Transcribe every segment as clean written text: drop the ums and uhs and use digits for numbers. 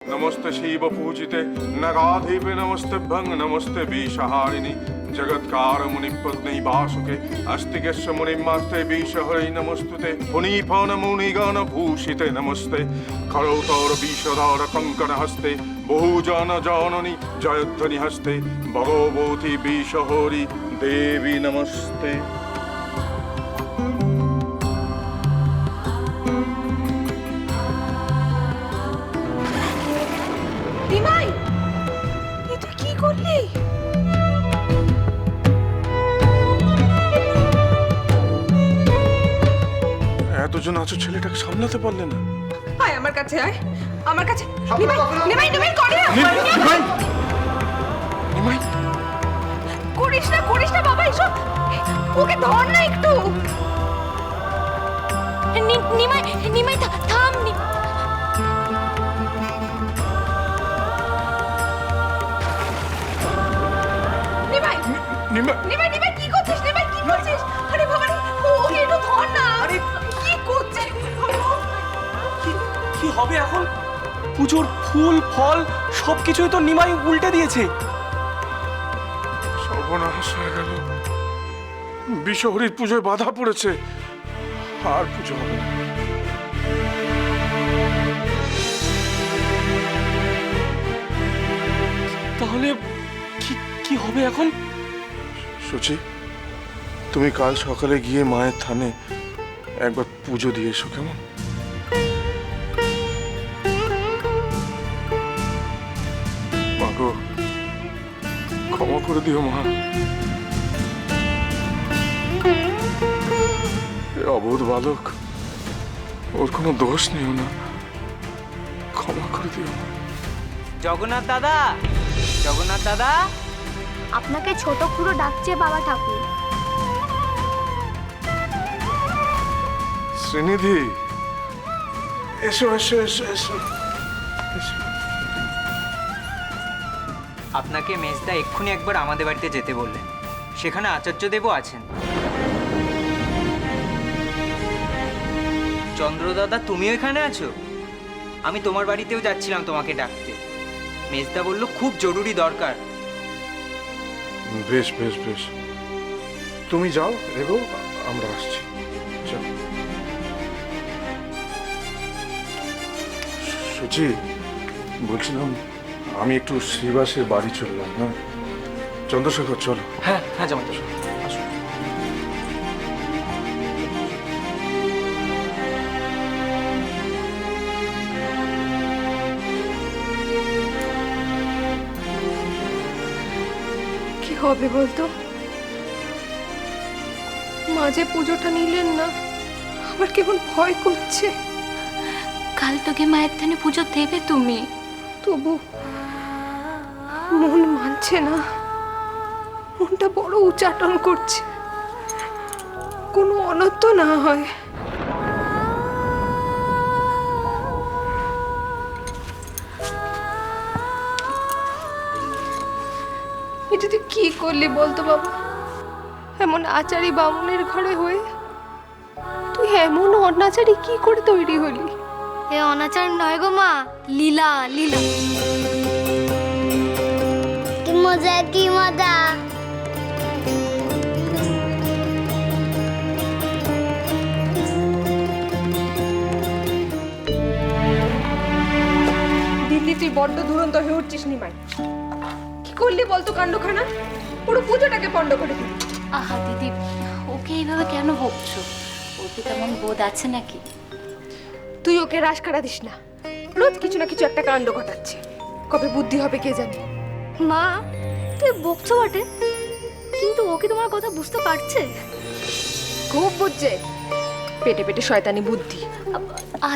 नमस्ते शिव पूजिते नगाधिपे नमस्तेभ्यं नमस्ते विषहारिणि जगत्कार मुनिपत्नी वासुके अस्तिकेश्व मुनिमास्ते विषहरै नमस्तुते पुनीफन मुनिगण भूषिते नमस्ते खरौतर विषधर कंकण हस्ते बहुजन जननी जयध्वनि हस्ते भगवती विषहरि देवी नमस्ते। নিমাই, তুই কি করলি? এতজন আছো, ছেলেটাকে সামলাতে পারলে না? আয় আমার কাছে, আয় আমার কাছে। নিমাই, নিমাই, নিমাই করে না। নিমাই, নিমাই, করিস না বাবা এসব। ওকে ধর না একটু। নিমাই, নিমাই থাম। নিমাই, নিমাই, নিমাই, নিমাই কি করছিস? নিমাই কি করছিস? আরে বাবা রে, ওকে একটু ধর না। আরে কি করছিস? কি হবে এখন? পুজোর ফুল ফল সবকিছুই তো নিমাই উল্টে দিয়েছে। সর্বনাশ হয়ে গেল। বিশ্বহরির পুজোয় বাধা পড়েছে, আর পুজো হবে না। তাহলে কি হবে এখন? সুচি, তুমি কাল সকালে গিয়ে মায়ের থানে একবার পুজো দিয়ে এসো, কেমন? মা গো, ক্ষমা করে দিও মা। এ অবোধ বালক, ওর কোনো দোষ নেই না, ক্ষমা করে দিও মা। জগন্নাথ দাদা, জগন্নাথ দাদা, আপনাকে ছোট খুড়ো ডাকছে বাবা ঠাকুর। শ্রীনিধি, এসো এসো এসো এসো এসো। আপনাকে মেজদা এক্ষুনি একবার আমাদের বাড়িতে যেতে বললেন, সেখানে আচার্যদেবও আছেন। চন্দ্রদাদা, তুমিও এখানে আছো? আমি তোমার বাড়িতেও যাচ্ছিলাম তোমাকে ডাকতে। মেজদা বলল খুব জরুরি দরকার। বেশ বেশ বেশ, তুমি যাও, এগো, আমরা আসছি। যাও। সুচি, বলছিলাম আমি একটু শ্রীবাসের বাড়ি চললাম। হ্যাঁ চন্দ্রশেখর, চলো। হ্যাঁ হ্যাঁ জামাই আসো। কি হবে বলতো? মাঝে পুজোটা নিলেন না, আমার কেমন ভয় করছে। কাল তোকে মায়ের থানে পুজো দেবে তুমি। তবু মন মানছে না, মনটা বড় উচ্চাটন করছে, কোনো অনর্থ না হয়। এটা তুই কি করলি বলতো বাবা? এমন আচারি বামুনের ঘরে হয়ে তুই এমন অনাচারি কি করে তৈরি হলি? এ অনাচার নয় গো মা, লীলা লীলা। কি মজা, কি মজা। দিল্লি, তুই বড্ড দুরন্ত হয়ে উঠছিস নিমাই। কি করলি বলতো কাণ্ডখানা? পুরো পুজোটাকে পণ্ড করে দিলি। আহা দিদি, ওকে এইভাবে কেন বকছো? ওর কি তেমন বোধ আছে নাকি? তুই ওকে রাশ কাটা দিস না, রোজ কিছু না কিছু একটা কাণ্ড ঘটাচ্ছে। কবে বুদ্ধি হবে কে জানে। মা, তুই বকছো বটে, কিন্তু ও কি তোমার কথা বুঝতে পারছে? খুব বুঝছে, পেটে পেটে শয়তানি বুদ্ধি।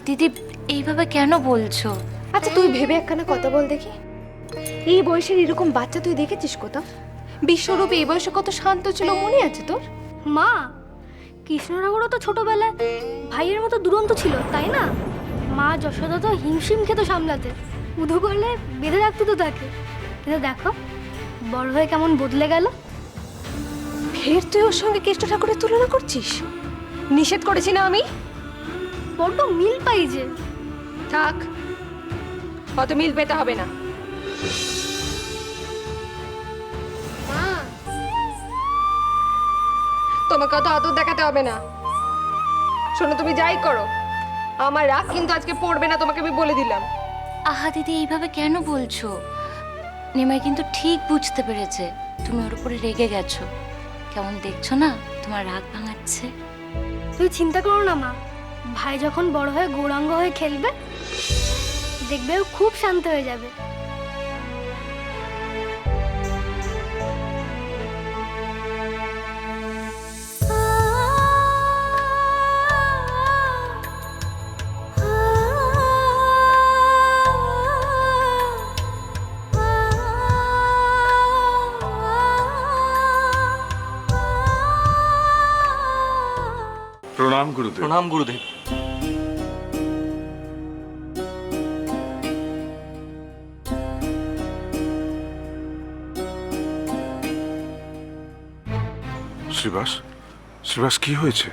দিদি, এইভাবে কেন বলছো? আচ্ছা তুই ভেবে একখানা কথা বল দেখি, এই বয়সের এরকম বাচ্চা তুই দেখেছিস কোথাও? বিশ্বরূপ এই বয়সে কত শান্ত ছিল, মনে আছে তোর? মা, কৃষ্ণনগরও তো ছোটবেলায় ভাইয়ের মতো দুরন্ত ছিল, তাই না? মা যশোদা তো হিমশিম খেত সামলাতে, উধু করলে বেঁধে রাখতো তো তাকে। কিন্তু দেখো বড় হয়ে কেমন বদলে গেল। ফের তুই ওর সঙ্গে কেষ্ট ঠাকুরের তুলনা করছিস? নিষেধ করেছি না আমি? বড্ড মিল পাই যে। থাক, অত মিল পেতে হবে না। মা, তোমাকে অত আদর দেখাতে হবে না। শোনো, তুমি যাই করো, আমার রাগ কিন্তু আজকে পড়বে না, তোমাকে আমি বলে দিলাম। আহা দিদি, এইভাবে কেন বলছো? নিমাই কিন্তু ঠিক বুঝতে পেরেছে তুমি ওর উপরে রেগে গেছো। কেমন দেখছো না তোমার রাগ ভাঙাচ্ছে। তুই চিন্তা করো না মা, ভাই যখন বড় হয়ে গৌরাঙ্গ হয়ে খেলবে দেখবে ও খুব শান্ত হয়ে যাবে। প্রণাম গুরুদেব। প্রণাম গুরুদেব। শ্রীবাস, শ্রীবাস কি হয়েছে?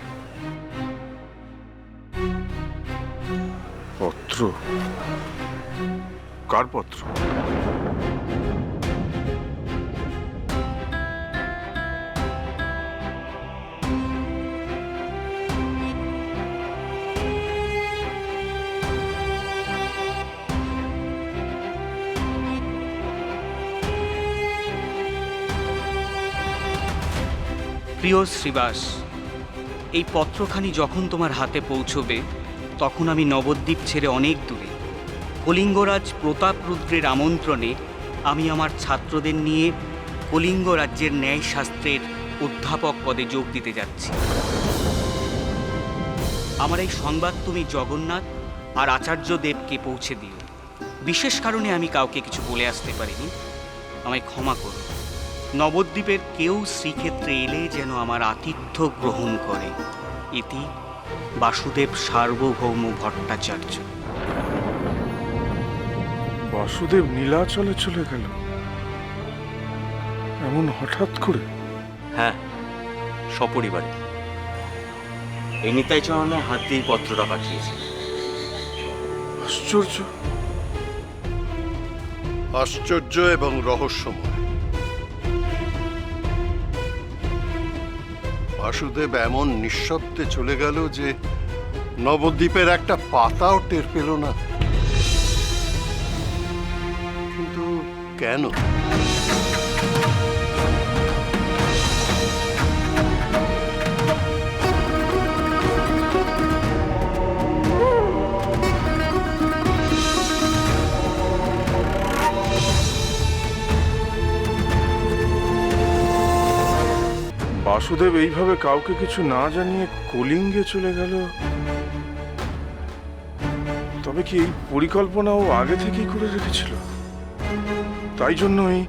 পত্র? কার পত্র? প্রিয় শ্রীবাস, এই পত্রখানি যখন তোমার হাতে পৌঁছবে তখন আমি নবদ্বীপ ছেড়ে অনেক দূরে কলিঙ্গরাজ প্রতাপরুদ্রের আমন্ত্রণে আমি আমার ছাত্রদের নিয়ে কলিঙ্গ রাজ্যের ন্যায়শাস্ত্রের অধ্যাপক পদে যোগ দিতে যাচ্ছি। আমার এই সংবাদ তুমি জগন্নাথ আর আচার্য দেবকে পৌঁছে দিও। বিশেষ কারণে আমি কাউকে কিছু বলে আসতে পারিনি, আমায় ক্ষমা করো। নবদ্বীপের কেউ শ্রীক্ষেত্রে এলে যেন আমার আতিথ্য গ্রহণ করে। ইতি বাসুদেব সার্বভৌম ভট্টাচার্য। বাসুদেব নীলাচলে চলে গেল এমন হঠাৎ করে? হ্যাঁ, সপরিবারে। এই নিতাই চরণের হাত দিয়ে পত্রটা পাঠিয়েছে। আশ্চর্য। আশ্চর্য এবং রহস্যময়। বাসুদেব এমন নিঃশব্দে চলে গেল যে নবদ্বীপের একটা পাতাও টের পেল না। কিন্তু কেন? বাসুদেব এইভাবে কাউকে কিছু না জানিয়ে কলিঙ্গে চলে গেল। তবে কি এই পরিকল্পনা ও আগে থেকেই করে রেখেছিল? তাই জন্যই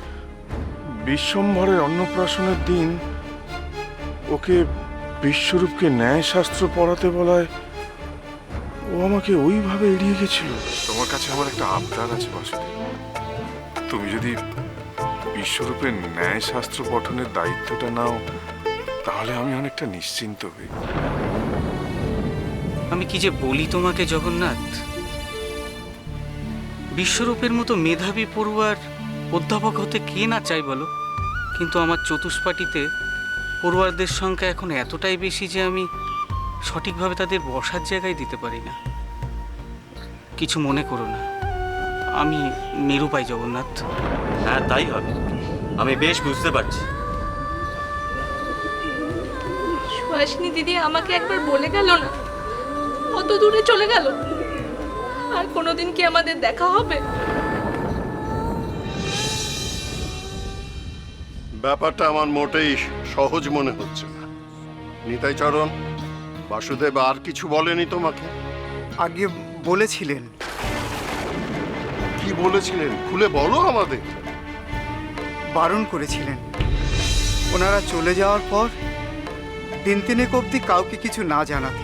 বিশ্বম্ভরের অন্নপ্রাশনের দিন ওকে বিশ্বরূপকে ন্যায়শাস্ত্র পড়াতে বলায় ও আমাকে ওইভাবে এড়িয়ে গেছিল। তোমার কাছে আমার একটা আবদার আছে বাসুদেব। তুমি যদি বিশ্বরূপের ন্যায়শাস্ত্র পঠনের দায়িত্বটা নাও তাহলে আমি অনেকটা নিশ্চিন্ত হই। আমি কি যে বলি তোমাকে জগন্নাথ। বিশ্বরূপের মতো মেধাবী পড়ুয়ার অধ্যাপক হতে কে না চাই বলো? কিন্তু আমার চতুষ্পাটিতে পড়ুয়ারদের সংখ্যা এখন এতটাই বেশি যে আমি সঠিকভাবে তাদের বসার জায়গায় দিতে পারি না। কিছু মনে করো না, আমি নিরুপায় জগন্নাথ। হ্যাঁ, তাই হবে। আমি বেশ বুঝতে পারছি। সুহাসিনী দিদি আমাকে একবার বলে গেল না, কত দূরে চলে গেল। আর কোনোদিন কি আমাদের দেখা হবে? ব্যাপারটা আমার মোটেই সহজ মনে হচ্ছে না। নিতাই চরণ, বাসুদেব আর কিছু বলেনি তোমাকে? আগে বলেছিলেন। কি বলেছিলেন খুলে বলো আমাদের। বারণ করেছিলেন ওনারা চলে যাওয়ার পর দিন তিনেক অবধি কাউকে কিছু না জানাতে।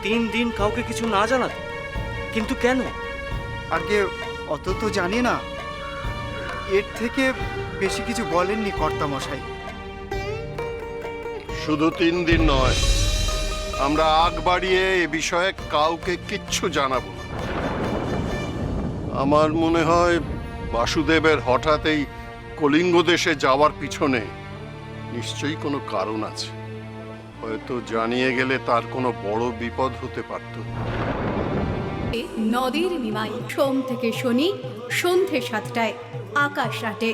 3 দিন কাউকে কিছু না জানাতে? কিন্তু কেন? আগে অত তো জানি না, এর থেকে বেশি কিছু বলেননি কর্তামশাই। শুধু 3 দিন নয়, আমরা আগ বাড়িয়ে এ বিষয়ে কাউকে কিচ্ছু জানাবো না। আমার মনে হয় বাসুদেবের হঠাৎ এই কলিঙ্গ দেশে যাওয়ার পিছনে নিশ্চয়ই কোনো কারণ আছে। হয়তো জানিয়ে গেলে তার কোনো বড় বিপদ হতে পারত। নদীর নিমাই সোম থেকে শনি সন্ধে 7টায় আকাশ রাতে।